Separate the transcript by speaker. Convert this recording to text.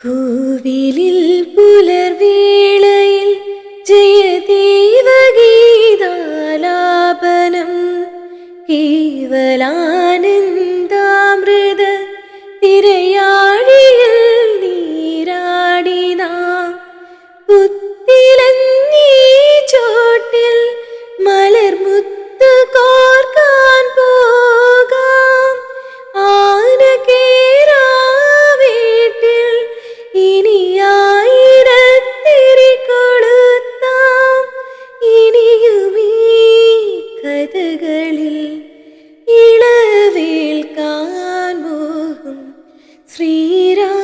Speaker 1: പൂവിലിൽ പുലർവേളയിൽ ജയദേവഗീതാലാപനം കേവലാനന്ദാമൃത തിരയാഴിയിൽ നീരാടി നാം പുത്തിലഞ്ഞീ ചോട്ടിൽ മലർമുത്ത് കോർക്കാൻ പോകാം ആനകേറാ വീട്ടിൽ ഇനിയായിരത്തിരി കൊടുത്താം ഇനിയുമീ കഥകളിൽ ഇളവേൽക്കാൻ മോഹം ശ്രീരാം